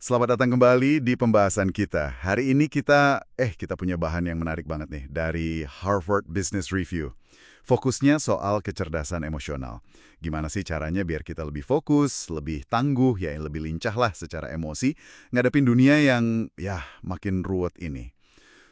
Selamat datang kembali di pembahasan kita. Hari ini kita punya bahan yang menarik banget nih dari Harvard Business Review. Fokusnya soal kecerdasan emosional. Gimana sih caranya biar kita lebih fokus, lebih tangguh, ya lebih lincah lah secara emosi, ngadepin dunia yang makin ruwet ini.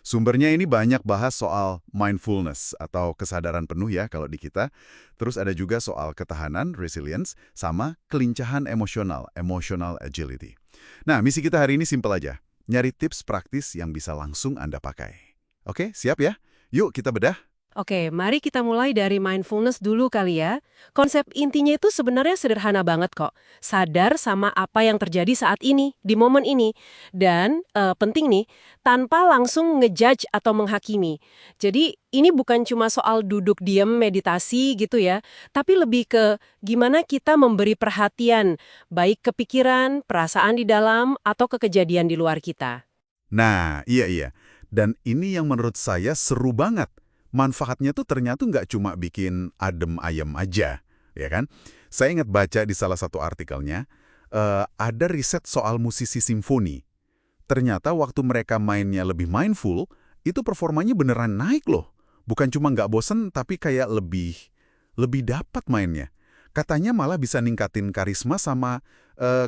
Sumbernya ini banyak bahas soal mindfulness atau kesadaran penuh ya kalau di kita. Terus ada juga soal ketahanan, resilience, sama kelincahan emosional, emotional agility. Nah, misi kita hari ini simpel aja. Nyari tips praktis yang bisa langsung Anda pakai. Oke, siap ya? Yuk kita bedah. Oke, mari kita mulai dari mindfulness dulu kali ya. Konsep intinya itu sebenarnya sederhana banget kok. Sadar sama apa yang terjadi saat ini, di momen ini. Dan penting nih, tanpa langsung ngejudge atau menghakimi. Jadi ini bukan cuma soal duduk diam meditasi gitu ya, tapi lebih ke gimana kita memberi perhatian, baik ke pikiran, perasaan di dalam, atau ke kejadian di luar kita. Nah, iya. Dan ini yang menurut saya seru banget. Manfaatnya tuh ternyata nggak cuma bikin adem ayem aja, ya kan? Saya ingat baca di salah satu artikelnya, ada riset soal musisi simfoni. Ternyata waktu mereka mainnya lebih mindful, itu performanya beneran naik loh. Bukan cuma nggak bosen, tapi kayak lebih dapat mainnya. Katanya malah bisa ningkatin karisma sama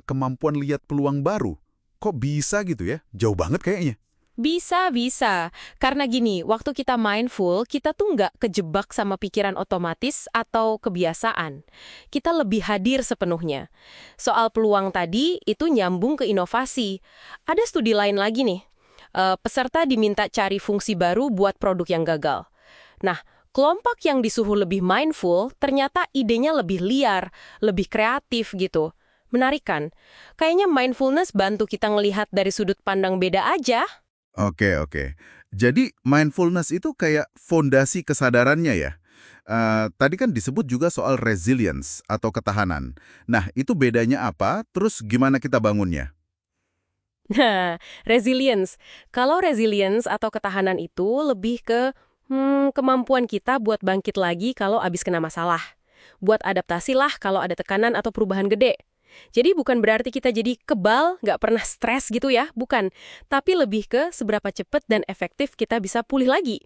kemampuan lihat peluang baru. Kok bisa gitu ya? Jauh banget kayaknya. Bisa. Karena gini, waktu kita mindful, kita tuh nggak kejebak sama pikiran otomatis atau kebiasaan. Kita lebih hadir sepenuhnya. Soal peluang tadi, itu nyambung ke inovasi. Ada studi lain lagi nih. Peserta diminta cari fungsi baru buat produk yang gagal. Nah, kelompok yang disuruh lebih mindful, ternyata idenya lebih liar, lebih kreatif gitu. Menarik kan? Kayaknya mindfulness bantu kita ngelihat dari sudut pandang beda aja. Oke. Jadi mindfulness itu kayak fondasi kesadarannya ya? Tadi kan disebut juga soal resilience atau ketahanan. Nah, itu bedanya apa? Terus gimana kita bangunnya? Nah, resilience. Kalau resilience atau ketahanan itu lebih ke kemampuan kita buat bangkit lagi kalau abis kena masalah. Buat adaptasi lah kalau ada tekanan atau perubahan gede. Jadi bukan berarti kita jadi kebal, nggak pernah stres gitu ya, bukan. Tapi lebih ke seberapa cepat dan efektif kita bisa pulih lagi.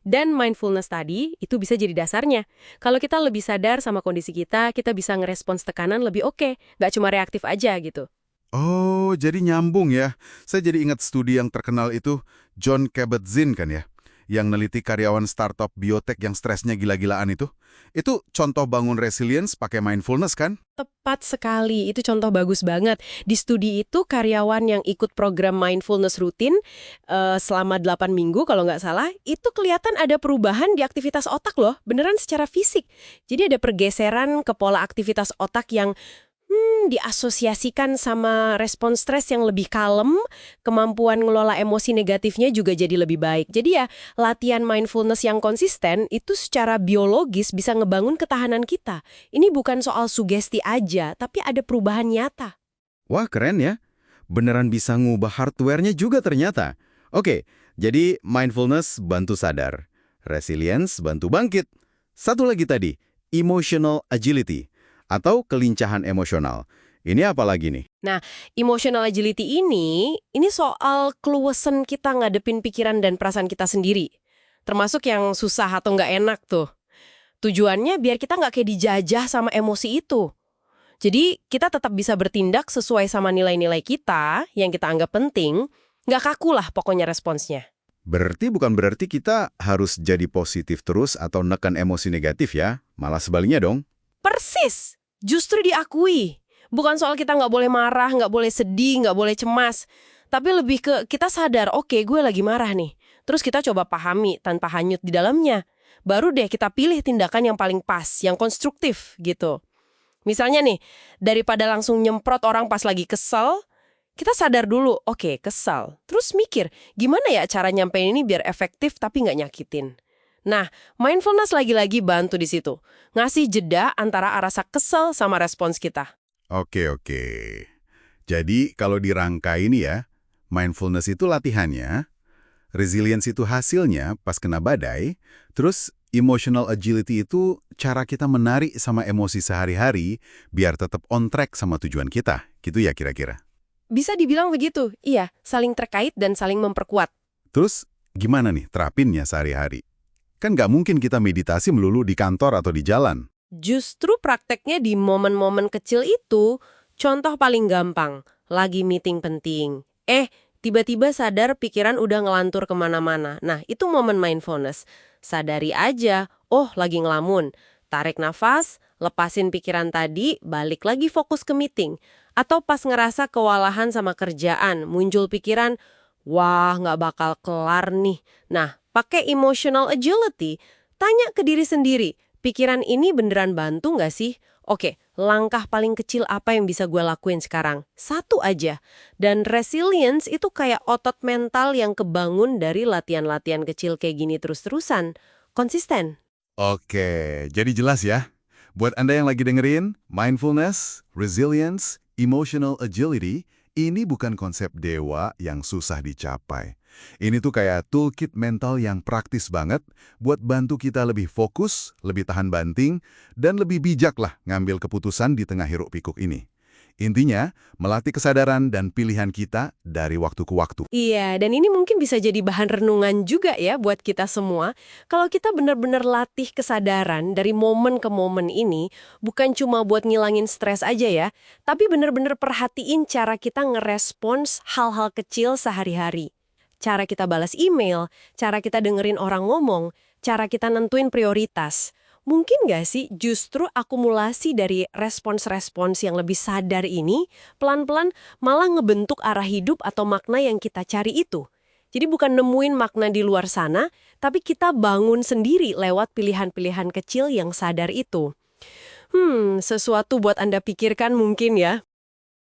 Dan mindfulness tadi, itu bisa jadi dasarnya. Kalau kita lebih sadar sama kondisi kita bisa ngerespons tekanan lebih oke, nggak cuma reaktif aja gitu. Oh, jadi nyambung ya. Saya jadi ingat studi yang terkenal itu, John Kabat-Zinn kan ya? Yang neliti karyawan startup biotek yang stresnya gila-gilaan itu. Itu contoh bangun resilience pakai mindfulness kan? Tepat sekali, itu contoh bagus banget. Di studi itu karyawan yang ikut program mindfulness rutin selama 8 minggu kalau nggak salah, itu kelihatan ada perubahan di aktivitas otak loh, beneran secara fisik. Jadi ada pergeseran ke pola aktivitas otak yang diasosiasikan sama respon stres yang lebih kalem, kemampuan ngelola emosi negatifnya juga jadi lebih baik. Jadi ya, latihan mindfulness yang konsisten itu secara biologis bisa ngebangun ketahanan kita. Ini bukan soal sugesti aja, tapi ada perubahan nyata. Wah, keren ya. Beneran bisa ngubah hardware-nya juga ternyata. Oke, jadi mindfulness bantu sadar. Resilience bantu bangkit. Satu lagi tadi, emotional agility atau kelincahan emosional. Ini apa lagi nih? Nah, emotional agility ini soal keluasan kita ngadepin pikiran dan perasaan kita sendiri. Termasuk yang susah atau nggak enak tuh. Tujuannya biar kita nggak kayak dijajah sama emosi itu. Jadi kita tetap bisa bertindak sesuai sama nilai-nilai kita yang kita anggap penting, nggak kaku lah pokoknya responsnya. Bukan berarti kita harus jadi positif terus atau neken emosi negatif ya. Malah sebaliknya dong. Persis, justru diakui. Bukan soal kita nggak boleh marah, nggak boleh sedih, nggak boleh cemas. Tapi lebih ke kita sadar, oke, gue lagi marah nih. Terus kita coba pahami tanpa hanyut di dalamnya. Baru deh kita pilih tindakan yang paling pas, yang konstruktif gitu. Misalnya nih, daripada langsung nyemprot orang pas lagi kesel, kita sadar dulu, oke, kesel. Terus mikir, gimana ya cara nyampein ini biar efektif tapi nggak nyakitin. Nah, mindfulness lagi-lagi bantu di situ. Ngasih jeda antara rasa kesel sama respons kita. Oke. Jadi kalau dirangkai ini ya, mindfulness itu latihannya, resilience itu hasilnya pas kena badai, terus emotional agility itu cara kita menarik sama emosi sehari-hari biar tetap on track sama tujuan kita. Gitu ya kira-kira. Bisa dibilang begitu, iya, saling terkait dan saling memperkuat. Terus, gimana nih terapinnya sehari-hari? Kan nggak mungkin kita meditasi melulu di kantor atau di jalan. Justru prakteknya di momen-momen kecil itu, contoh paling gampang, lagi meeting penting. Tiba-tiba sadar pikiran udah ngelantur kemana-mana. Nah, itu momen mindfulness. Sadari aja, oh lagi ngelamun. Tarik nafas, lepasin pikiran tadi, balik lagi fokus ke meeting. Atau pas ngerasa kewalahan sama kerjaan, muncul pikiran, wah nggak bakal kelar nih. Nah, pakai emotional agility, tanya ke diri sendiri, pikiran ini beneran bantu nggak sih? Oke, langkah paling kecil apa yang bisa gue lakuin sekarang? Satu aja. Dan resilience itu kayak otot mental yang kebangun dari latihan-latihan kecil kayak gini terus-terusan. Konsisten. Oke, jadi jelas ya. Buat Anda yang lagi dengerin, mindfulness, resilience, emotional agility, ini bukan konsep dewa yang susah dicapai. Ini tuh kayak toolkit mental yang praktis banget buat bantu kita lebih fokus, lebih tahan banting, dan lebih bijak lah ngambil keputusan di tengah hiruk-pikuk ini. Intinya, melatih kesadaran dan pilihan kita dari waktu ke waktu. Iya, dan ini mungkin bisa jadi bahan renungan juga ya buat kita semua. Kalau kita benar-benar latih kesadaran dari momen ke momen ini, bukan cuma buat ngilangin stres aja ya, tapi benar-benar perhatiin cara kita ngerespons hal-hal kecil sehari-hari. Cara kita balas email, cara kita dengerin orang ngomong, cara kita nentuin prioritas. Mungkin nggak sih justru akumulasi dari respons-respons yang lebih sadar ini pelan-pelan malah ngebentuk arah hidup atau makna yang kita cari itu. Jadi bukan nemuin makna di luar sana, tapi kita bangun sendiri lewat pilihan-pilihan kecil yang sadar itu. Sesuatu buat Anda pikirkan mungkin ya.